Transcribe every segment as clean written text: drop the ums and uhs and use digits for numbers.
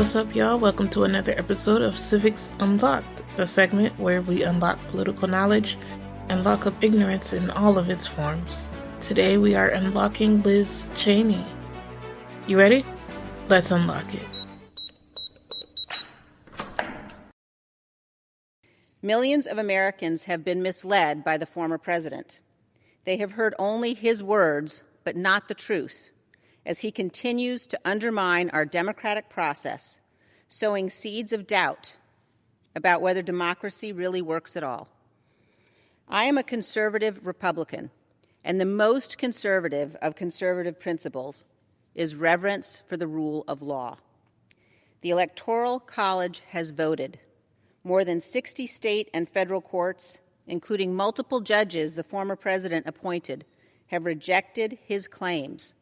What's up, y'all? Welcome to another episode of Civics Unlocked, the segment where we unlock political knowledge and lock up ignorance in all of its forms. Today we are unlocking Liz Cheney. You ready? Let's unlock it. Millions of Americans have been misled by the former president. They have heard only his words, but not the truth, as he continues to undermine our democratic process, sowing seeds of doubt about whether democracy really works at all. I am a conservative Republican, and the most conservative of conservative principles is reverence for the rule of law. The Electoral College has voted. More than 60 state and federal courts, including multiple judges the former president appointed, have rejected his claims.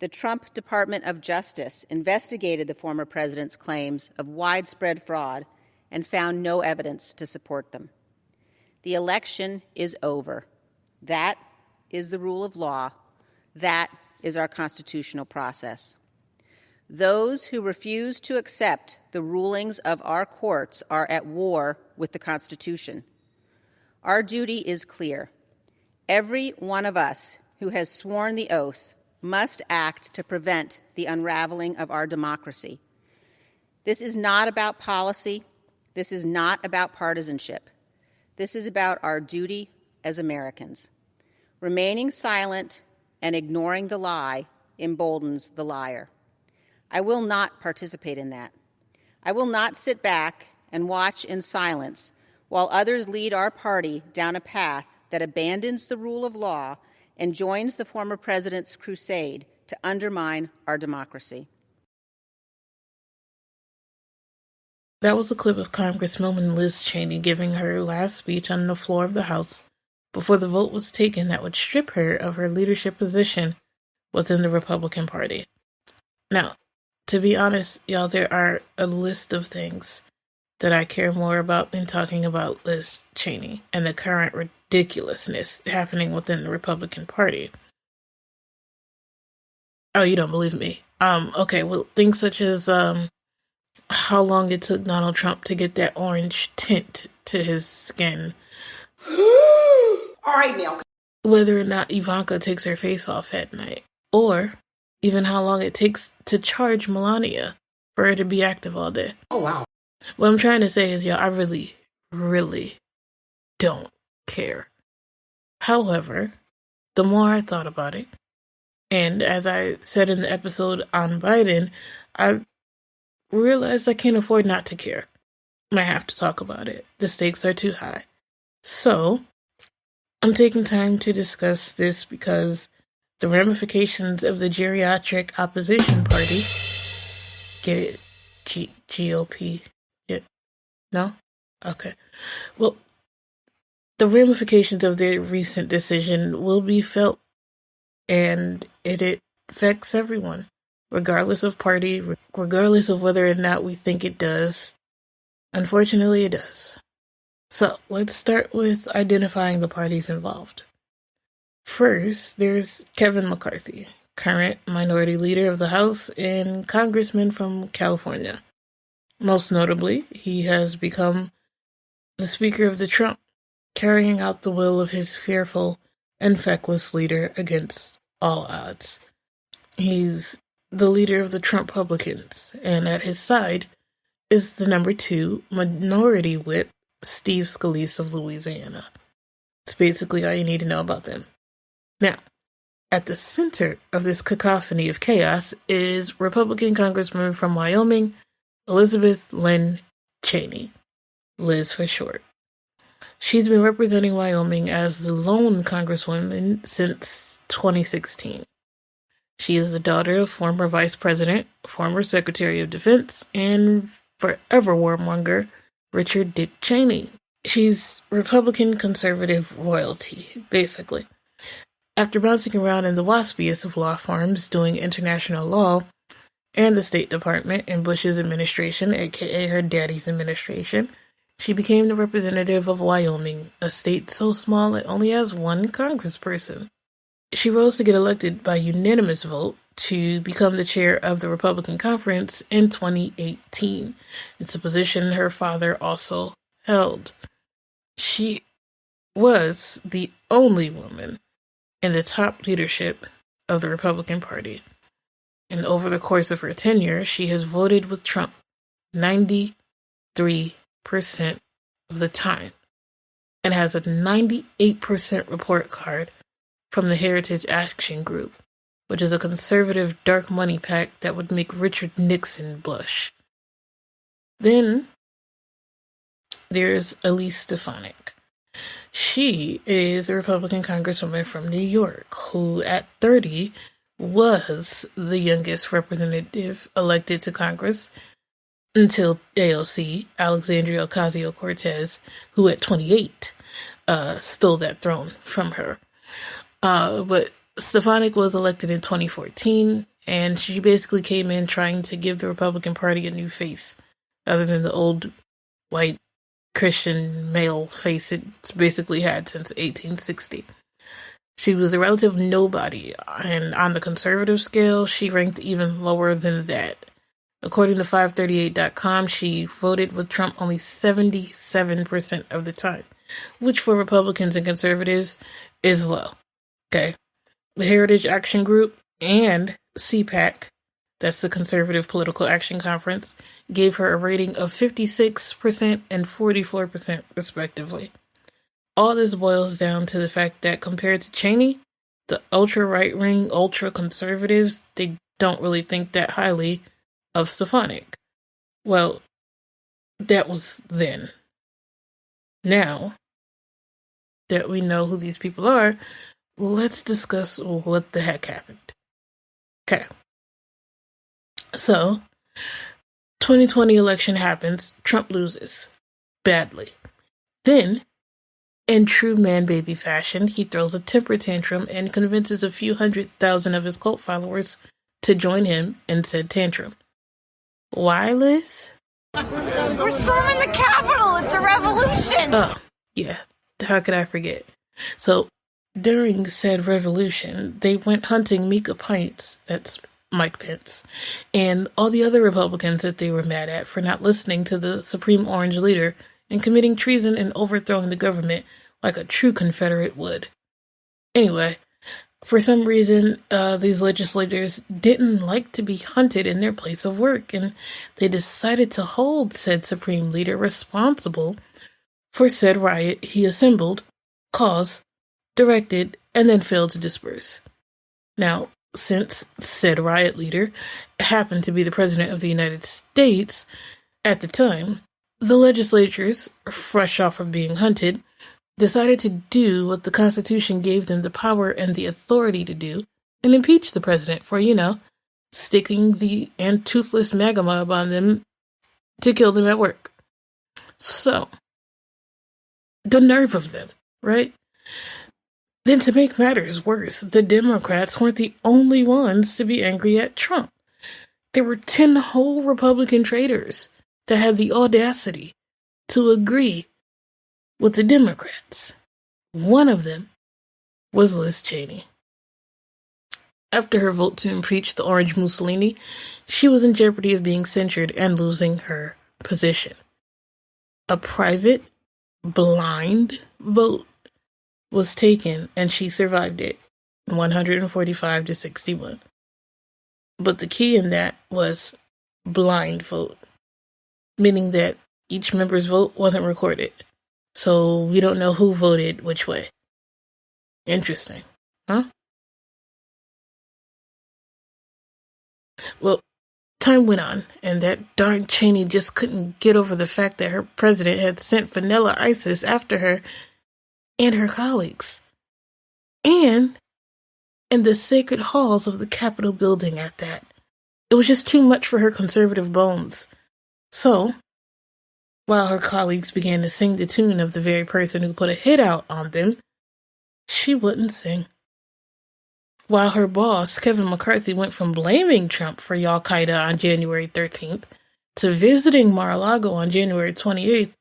The Trump Department of Justice investigated the former president's claims of widespread fraud and found no evidence to support them. The election is over. That is the rule of law. That is our constitutional process. Those who refuse to accept the rulings of our courts are at war with the Constitution. Our duty is clear. Every one of us who has sworn the oath must act to prevent the unraveling of our democracy. This is not about policy. This is not about partisanship. This is about our duty as Americans. Remaining silent and ignoring the lie emboldens the liar. I will not participate in that. I will not sit back and watch in silence while others lead our party down a path that abandons the rule of law and joins the former president's crusade to undermine our democracy. That was a clip of Congresswoman Liz Cheney giving her last speech on the floor of the House before the vote was taken that would strip her of her leadership position within the Republican Party. Now, to be honest, y'all, there are a list of things that I care more about than talking about Liz Cheney and the current ridiculousness happening within the Republican Party. Oh, you don't believe me? Okay, well, things such as how long it took Donald Trump to get that orange tint to his skin. All right, now. Whether or not Ivanka takes her face off at night. Or even how long it takes to charge Melania for her to be active all day. Oh, wow. What I'm trying to say is, y'all, I really, really don't care. However, the more I thought about it, and as I said in the episode on Biden, I realized I can't afford not to care. I have to talk about it. The stakes are too high. So, I'm taking time to discuss this because the ramifications of the geriatric opposition party, get it? GOP? Yeah. No? Okay. Well, the ramifications of their recent decision will be felt, and it affects everyone, regardless of party, regardless of whether or not we think it does. Unfortunately, it does. So, let's start with identifying the parties involved. First, there's Kevin McCarthy, current minority leader of the House and congressman from California. Most notably, he has become the Speaker of the Trump, carrying out the will of his fearful and feckless leader against all odds. He's the leader of the Trump Republicans, and at his side is the number 2 minority whip, Steve Scalise of Louisiana. It's basically all you need to know about them. Now, at the center of this cacophony of chaos is Republican Congresswoman from Wyoming, Elizabeth Lynn Cheney, Liz for short. She's been representing Wyoming as the lone Congresswoman since 2016. She is the daughter of former Vice President, former Secretary of Defense, and forever warmonger Richard Dick Cheney. She's Republican conservative royalty, basically. After bouncing around in the waspiest of law firms doing international law and the State Department in Bush's administration, aka her daddy's administration, she became the representative of Wyoming, a state so small it only has one congressperson. She rose to get elected by unanimous vote to become the chair of the Republican Conference in 2018. It's a position her father also held. She was the only woman in the top leadership of the Republican Party. And over the course of her tenure, she has voted with Trump 93% of the time and has a 98% report card from the Heritage Action Group, which is a conservative dark money pack that would make Richard Nixon blush. Then there's Elise Stefanik. She is a Republican Congresswoman from New York who, at 30, was the youngest representative elected to Congress until AOC, Alexandria Ocasio-Cortez, who at 28 stole that throne from her. But Stefanik was elected in 2014, and she basically came in trying to give the Republican Party a new face, other than the old white Christian male face it's basically had since 1860. She was a relative nobody, and on the conservative scale, she ranked even lower than that. According to 538.com, she voted with Trump only 77% of the time, which for Republicans and conservatives is low. Okay. The Heritage Action Group and CPAC, that's the Conservative Political Action Conference, gave her a rating of 56% and 44% respectively. All this boils down to the fact that compared to Cheney, the ultra-right-wing, ultra-conservatives, they don't really think that highly of Stefanik. Well, that was then. Now that we know who these people are, let's discuss what the heck happened. Okay. So, 2020 election happens. Trump loses. Badly. Then, in true man-baby fashion, he throws a temper tantrum and convinces a few 100,000 of his cult followers to join him in said tantrum. Why, Liz? We're storming the Capitol! It's a revolution! Oh, yeah. How could I forget? So, during said revolution, they went hunting Mika Pints, that's Mike Pence, and all the other Republicans that they were mad at for not listening to the Supreme Orange Leader and committing treason and overthrowing the government like a true Confederate would. Anyway, for some reason, these legislators didn't like to be hunted in their place of work, and they decided to hold said Supreme Leader responsible for said riot he assembled, caused, directed, and then failed to disperse. Now, since said riot leader happened to be the President of the United States at the time, the legislatures, fresh off of being hunted, decided to do what the Constitution gave them the power and the authority to do, and impeach the president for, sticking the toothless MAGA mob on them to kill them at work. So, the nerve of them, right? Then to make matters worse, the Democrats weren't the only ones to be angry at Trump. There were 10 whole Republican traitors that had the audacity to agree with the Democrats. One of them was Liz Cheney. After her vote to impeach the Orange Mussolini, she was in jeopardy of being censured and losing her position. A private, blind vote was taken, and she survived it, 145 to 61. But the key in that was blind vote, meaning that each member's vote wasn't recorded. So we don't know who voted which way. Interesting, huh? Well, time went on, and that darn Cheney just couldn't get over the fact that her president had sent vanilla ISIS after her and her colleagues, and in the sacred halls of the Capitol building at that. It was just too much for her conservative bones. So, while her colleagues began to sing the tune of the very person who put a hit out on them, she wouldn't sing. While her boss, Kevin McCarthy, went from blaming Trump for Al-Qaeda on January 13th to visiting Mar-a-Lago on January 28th,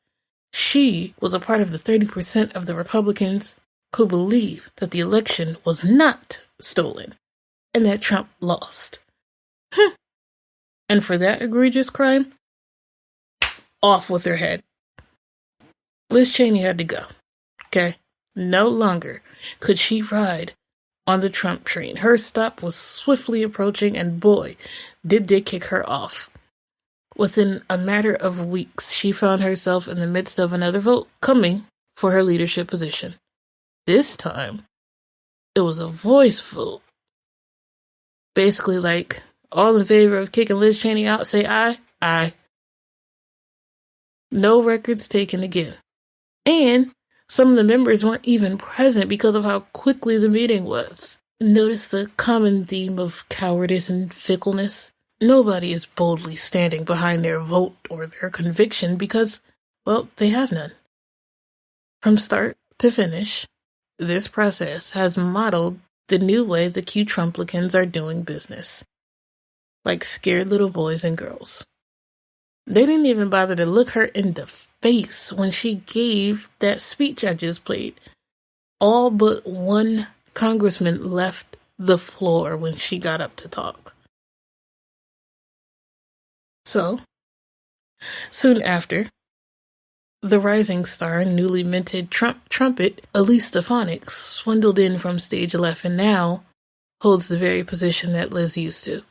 she was a part of the 30% of the Republicans who believe that the election was not stolen and that Trump lost. And for that egregious crime, off with her head. Liz Cheney had to go. Okay? No longer could she ride on the Trump train. Her stop was swiftly approaching, and boy, did they kick her off. Within a matter of weeks, she found herself in the midst of another vote coming for her leadership position. This time, it was a voice vote. Basically, like, all in favor of kicking Liz Cheney out, say aye. Aye. No records taken again. And some of the members weren't even present because of how quickly the meeting was. Notice the common theme of cowardice and fickleness. Nobody is boldly standing behind their vote or their conviction because, well, they have none. From start to finish, this process has modeled the new way the Q-Trumplicans are doing business. Like scared little boys and girls. They didn't even bother to look her in the face when she gave that speech I just played. All but one congressman left the floor when she got up to talk. So, soon after, the rising star and newly minted trumpet Elise Stefanik swindled in from stage left and now holds the very position that Liz used to,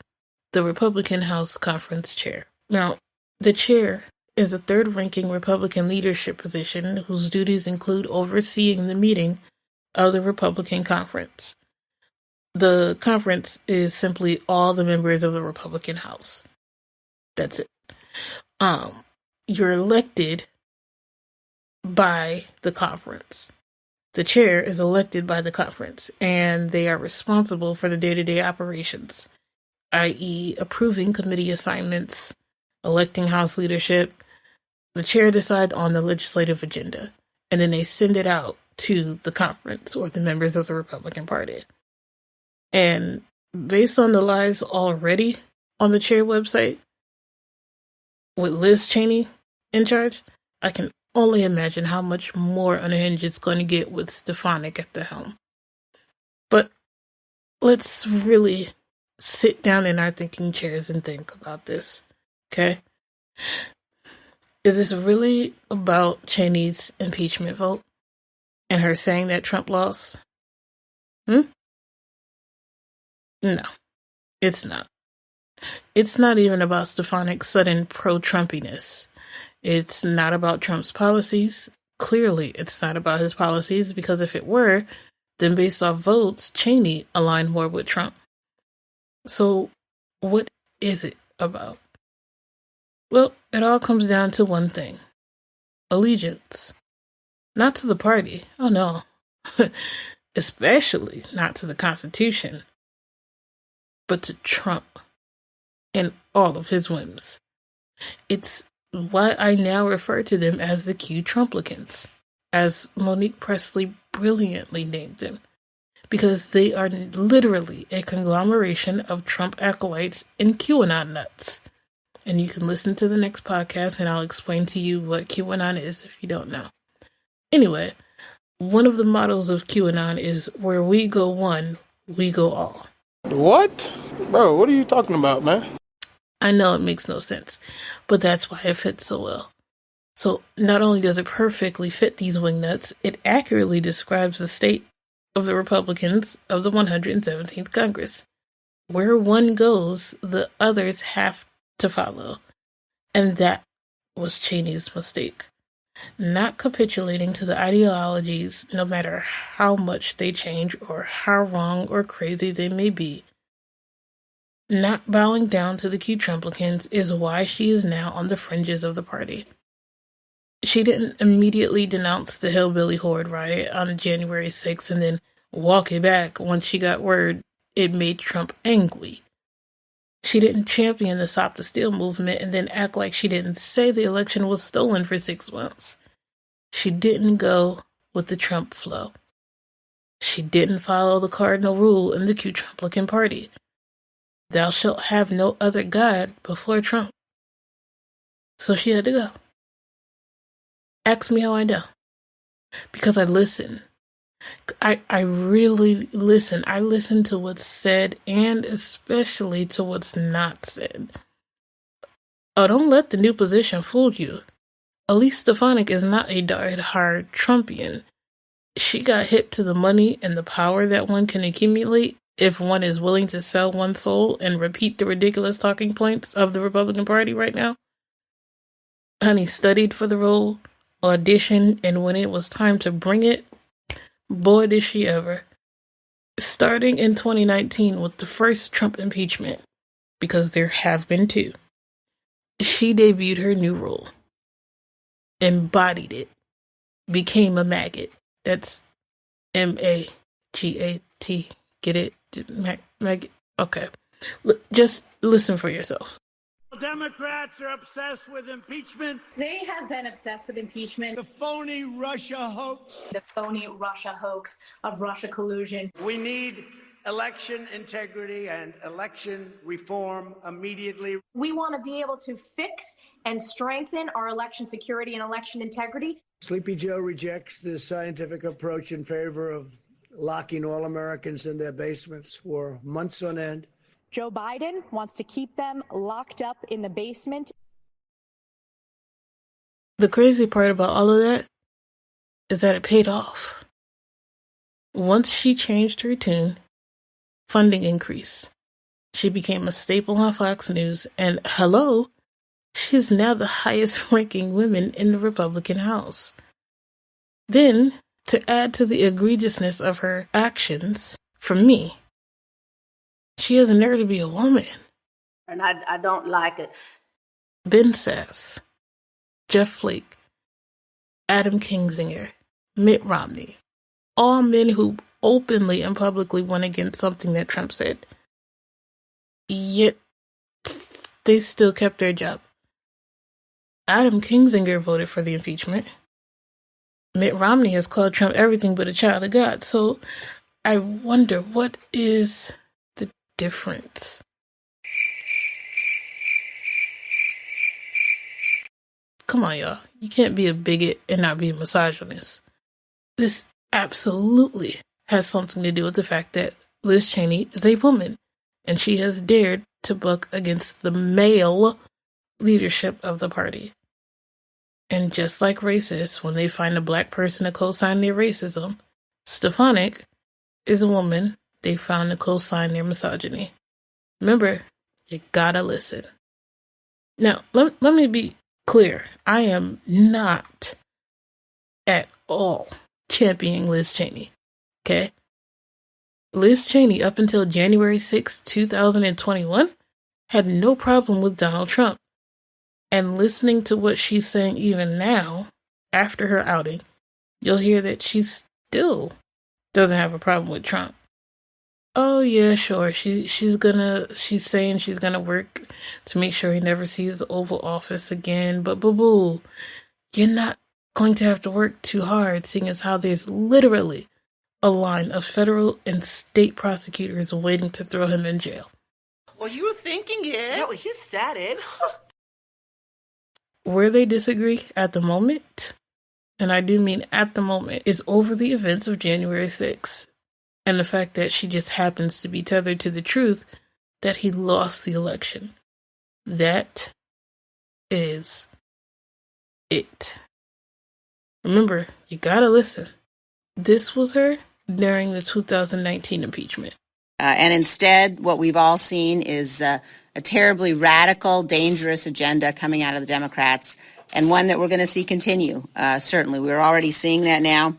the Republican House Conference Chair. Now, the chair is a third-ranking Republican leadership position whose duties include overseeing the meeting of the Republican Conference. The conference is simply all the members of the Republican House. That's it. You're elected by the conference. The chair is elected by the conference, and they are responsible for the day-to-day operations, i.e. approving committee assignments, electing House leadership. The chair decides on the legislative agenda, and then they send it out to the conference or the members of the Republican Party. And based on the lies already on the chair website, with Liz Cheney in charge, I can only imagine how much more unhinged it's going to get with Stefanik at the helm. But let's really sit down in our thinking chairs and think about this, okay? Is this really about Cheney's impeachment vote and her saying that Trump lost? No, it's not. It's not even about Stefanik's sudden pro-Trumpiness. It's not about Trump's policies. Clearly, it's not about his policies, because if it were, then based off votes, Cheney aligned more with Trump. So, what is it about? Well, it all comes down to one thing. Allegiance. Not to the party. Oh no. Especially not to the Constitution. But to Trump. And all of his whims. It's why I now refer to them as the Q-Trumplicans, as Monique Presley brilliantly named them, because they are literally a conglomeration of Trump acolytes and QAnon nuts. And you can listen to the next podcast and I'll explain to you what QAnon is if you don't know. Anyway, one of the mottos of QAnon is, where we go one, we go all. What? Bro, what are you talking about, man? I know it makes no sense, but that's why it fits so well. So not only does it perfectly fit these wingnuts, it accurately describes the state of the Republicans of the 117th Congress. Where one goes, the others have to follow. And that was Cheney's mistake. Not capitulating to the ideologies, no matter how much they change or how wrong or crazy they may be. Not bowing down to the Q-Trumplicans is why she is now on the fringes of the party. She didn't immediately denounce the hillbilly horde riot on January 6th and then walk it back once she got word it made Trump angry. She didn't champion the Stop the Steal movement and then act like she didn't say the election was stolen for 6 months. She didn't go with the Trump flow. She didn't follow the cardinal rule in the Q-Trumplican party. Thou shalt have no other God before Trump. So she had to go. Ask me how I know. Because I listen. I really listen. I listen to what's said and especially to what's not said. Oh, don't let the new position fool you. Elise Stefanik is not a die-hard Trumpian. She got hip to the money and the power that one can accumulate if one is willing to sell one's soul and repeat the ridiculous talking points of the Republican Party right now. Honey studied for the role, auditioned, and when it was time to bring it, boy did she ever. Starting in 2019 with the first Trump impeachment, because there have been two, she debuted her new role, embodied it, became a maggot. That's M-A-G-A-T. Get it? Maggot? Okay. Just listen for yourself. Democrats are obsessed with impeachment. They have been obsessed with impeachment. The phony Russia hoax. The phony Russia hoax of Russia collusion. We need election integrity and election reform immediately. We want to be able to fix and strengthen our election security and election integrity. Sleepy Joe rejects the scientific approach in favor of locking all Americans in their basements for months on end. Joe Biden wants to keep them locked up in the basement. The crazy part about all of that is that it paid off. Once she changed her tune, funding increased. She became a staple on Fox News, and hello, she is now the highest ranking woman in the Republican House. Then, to add to the egregiousness of her actions, for me, she has a nerve to be a woman. And I don't like it. Ben Sasse, Jeff Flake, Adam Kinzinger, Mitt Romney, all men who openly and publicly went against something that Trump said. Yet, they still kept their job. Adam Kinzinger voted for the impeachment. Mitt Romney has called Trump everything but a child of God. So, I wonder, what is the difference? Come on, y'all. You can't be a bigot and not be a misogynist. This absolutely has something to do with the fact that Liz Cheney is a woman, and she has dared to buck against the male leadership of the party. And just like racists, when they find a black person to co-sign their racism, Stefanik is a woman they found to co-sign their misogyny. Remember, you gotta listen. Now, let me be clear. I am not at all championing Liz Cheney. Okay? Liz Cheney, up until January 6, 2021, had no problem with Donald Trump. And listening to what she's saying even now, after her outing, you'll hear that she still doesn't have a problem with Trump. Oh yeah, sure. She's saying she's gonna work to make sure he never sees the Oval Office again. But boo-boo, you're not going to have to work too hard, seeing as how there's literally a line of federal and state prosecutors waiting to throw him in jail. Well, you were thinking it. Yeah, well, you said it. Where they disagree at the moment, and I do mean at the moment, is over the events of January 6th and the fact that she just happens to be tethered to the truth that he lost the election. That is it. Remember, you gotta listen. This was her during the 2019 impeachment. And instead, what we've all seen is a terribly radical, dangerous agenda coming out of the Democrats, and one that we're going to see continue. Certainly, we're already seeing that now,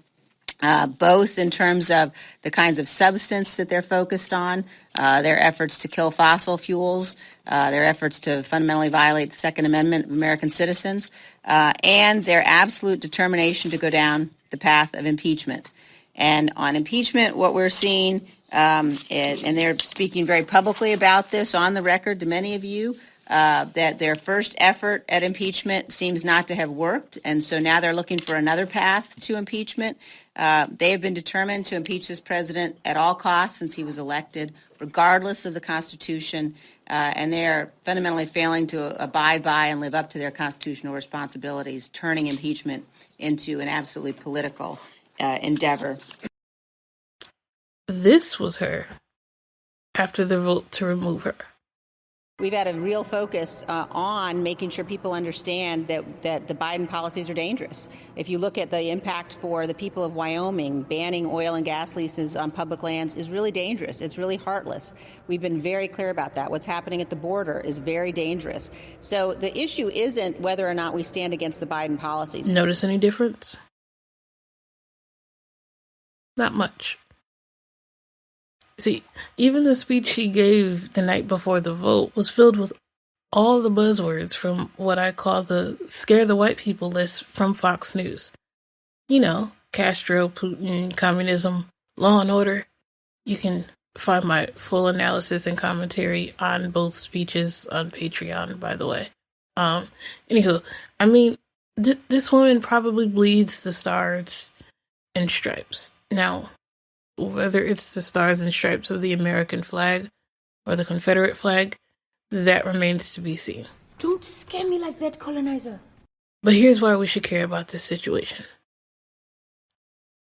both in terms of the kinds of substance that they're focused on, their efforts to kill fossil fuels, their efforts to fundamentally violate the Second Amendment of American citizens, and their absolute determination to go down the path of impeachment. And on impeachment, what we're seeing, and they're speaking very publicly about this on the record to many of you, that their first effort at impeachment seems not to have worked, and so now they're looking for another path to impeachment. They have been determined to impeach this president at all costs since he was elected, regardless of the Constitution, and they are fundamentally failing to abide by and live up to their constitutional responsibilities, turning impeachment into an absolutely political endeavor. This was her after the vote to remove her. We've had a real focus on making sure people understand that the Biden policies are dangerous. If you look at the impact for the people of Wyoming, banning oil and gas leases on public lands is really dangerous. It's really heartless. We've been very clear about that. What's happening at the border is very dangerous. So the issue isn't whether or not we stand against the Biden policies. Notice any difference? Not much. See, even the speech she gave the night before the vote was filled with all the buzzwords from what I call the scare the white people list from Fox News. You know, Castro, Putin, communism, law and order. You can find my full analysis and commentary on both speeches on Patreon, by the way. Anywho, I mean, this woman probably bleeds the stars and stripes. Now, whether it's the stars and stripes of the American flag or the Confederate flag, that remains to be seen. Don't scare me like that, colonizer. But here's why we should care about this situation.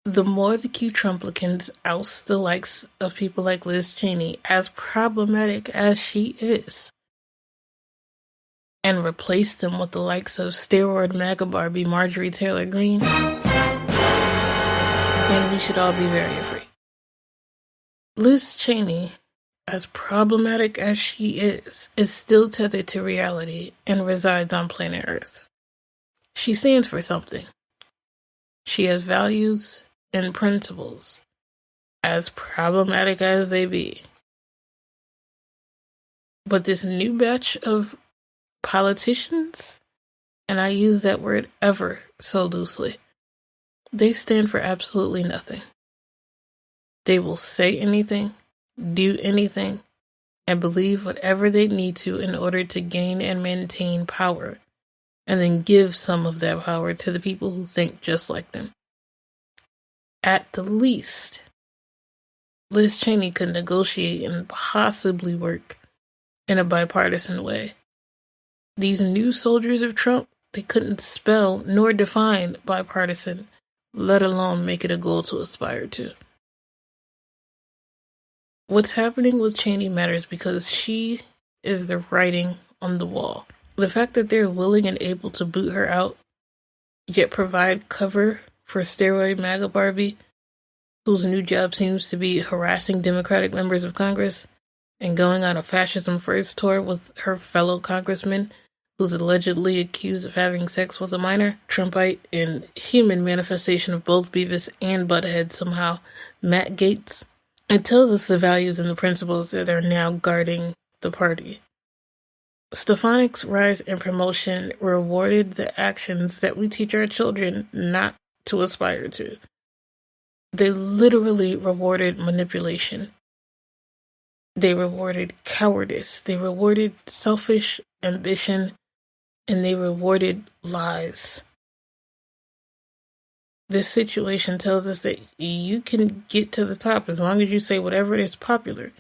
The more the Q-Trumplicans oust the likes of people like Liz Cheney, as problematic as she is, and replace them with the likes of steroid MAGA Barbie Marjorie Taylor Greene, then we should all be very afraid. Liz Cheney, as problematic as she is still tethered to reality and resides on planet Earth. She stands for something. She has values and principles, as problematic as they be. But this new batch of politicians, and I use that word ever so loosely, they stand for absolutely nothing. They will say anything, do anything, and believe whatever they need to in order to gain and maintain power, and then give some of that power to the people who think just like them. At the least, Liz Cheney could negotiate and possibly work in a bipartisan way. These new soldiers of Trump, they couldn't spell nor define bipartisan, let alone make it a goal to aspire to. What's happening with Cheney matters because she is the writing on the wall. The fact that they're willing and able to boot her out, yet provide cover for steroid MAGA Barbie, whose new job seems to be harassing Democratic members of Congress and going on a fascism first tour with her fellow congressman who's allegedly accused of having sex with a minor, Trumpite and human manifestation of both Beavis and Butthead somehow, Matt Gaetz. It tells us the values and the principles that are now guarding the party. Stefanik's rise and promotion rewarded the actions that we teach our children not to aspire to. They literally rewarded manipulation. They rewarded cowardice. They rewarded selfish ambition. And they rewarded lies. This situation tells us that you can get to the top as long as you say whatever is popular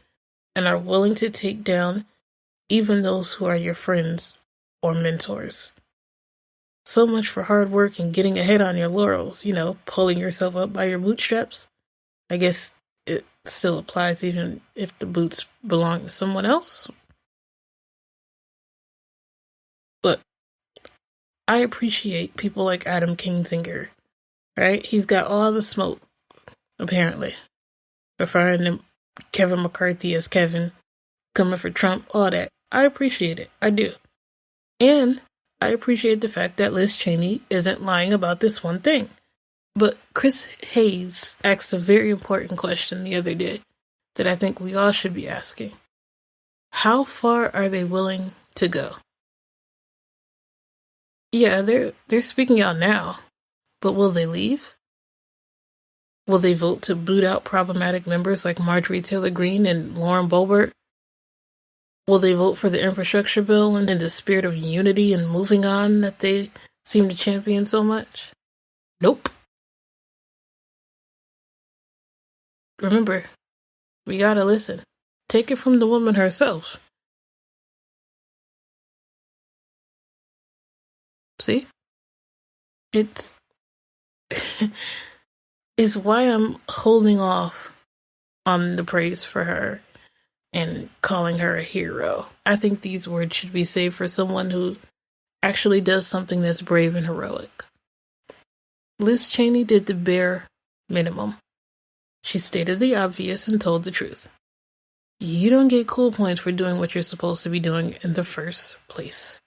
and are willing to take down even those who are your friends or mentors. So much for hard work and getting ahead on your laurels, pulling yourself up by your bootstraps. I guess it still applies even if the boots belong to someone else. Look, I appreciate people like Adam Kinzinger. Right? He's got all the smoke, apparently. Referring to Kevin McCarthy as Kevin, coming for Trump, all that. I appreciate it. I do. And I appreciate the fact that Liz Cheney isn't lying about this one thing. But Chris Hayes asked a very important question the other day that I think we all should be asking. How far are they willing to go? Yeah, they're speaking out now. But will they leave? Will they vote to boot out problematic members like Marjorie Taylor Greene and Lauren Boebert? Will they vote for the infrastructure bill in the spirit of unity and moving on that they seem to champion so much? Nope. Remember, we gotta listen. Take it from the woman herself. See? It's why I'm holding off on the praise for her and calling her a hero. I think these words should be saved for someone who actually does something that's brave and heroic. Liz Cheney did the bare minimum. She stated the obvious and told the truth. You don't get cool points for doing what you're supposed to be doing in the first place.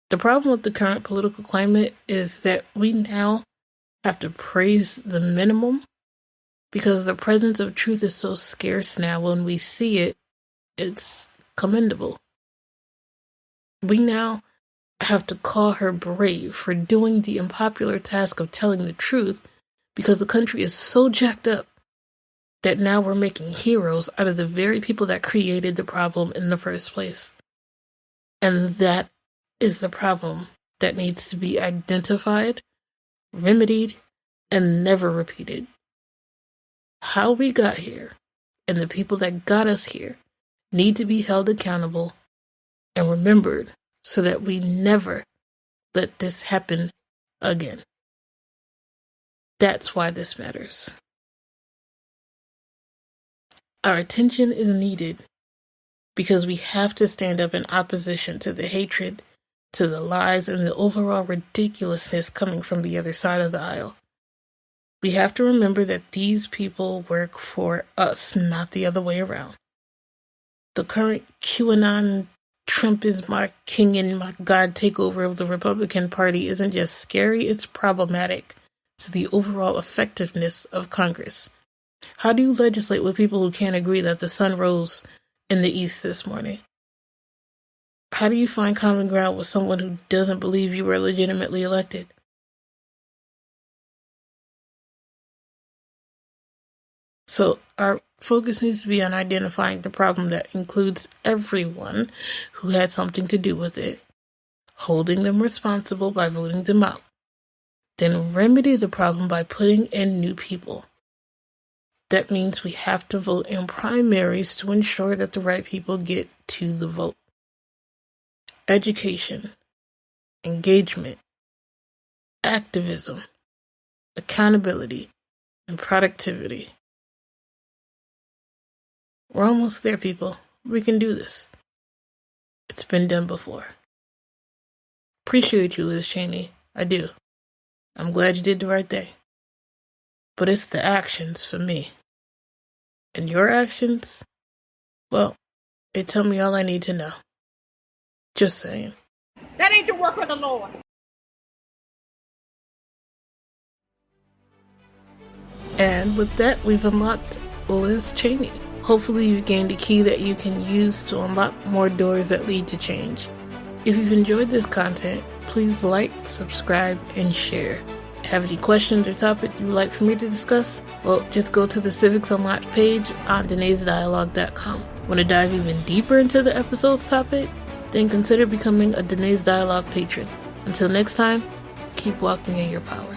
The problem with the current political climate is that we now have to praise the minimum because the presence of truth is so scarce now. When we see it, it's commendable. We now have to call her brave for doing the unpopular task of telling the truth because the country is so jacked up that now we're making heroes out of the very people that created the problem in the first place. And that is the problem that needs to be identified, remedied, and never repeated. How we got here and the people that got us here need to be held accountable and remembered so that we never let this happen again. That's why this matters. Our attention is needed because we have to stand up in opposition to the hatred, to the lies, and the overall ridiculousness coming from the other side of the aisle. We have to remember that these people work for us, not the other way around. The current QAnon, Trump is my king and my God takeover of the Republican Party isn't just scary, it's problematic to the overall effectiveness of Congress. How do you legislate with people who can't agree that the sun rose in the east this morning? How do you find common ground with someone who doesn't believe you were legitimately elected? So our focus needs to be on identifying the problem that includes everyone who had something to do with it, holding them responsible by voting them out, then remedy the problem by putting in new people. That means we have to vote in primaries to ensure that the right people get to the vote. Education, engagement, activism, accountability, and productivity. We're almost there, people. We can do this. It's been done before. Appreciate you, Liz Cheney. I do. I'm glad you did the right thing. But it's the actions for me. And your actions? Well, they tell me all I need to know. Just saying. That ain't the work of the Lord. And with that, we've unlocked Liz Cheney. Hopefully you've gained a key that you can use to unlock more doors that lead to change. If you've enjoyed this content, please like, subscribe, and share. Have any questions or topics you would like for me to discuss? Well, just go to the Civics Unlocked page on Danae'sDialogue.com. Want to dive even deeper into the episode's topic? Then consider becoming a Danae's Dialogue patron. Until next time, keep walking in your power.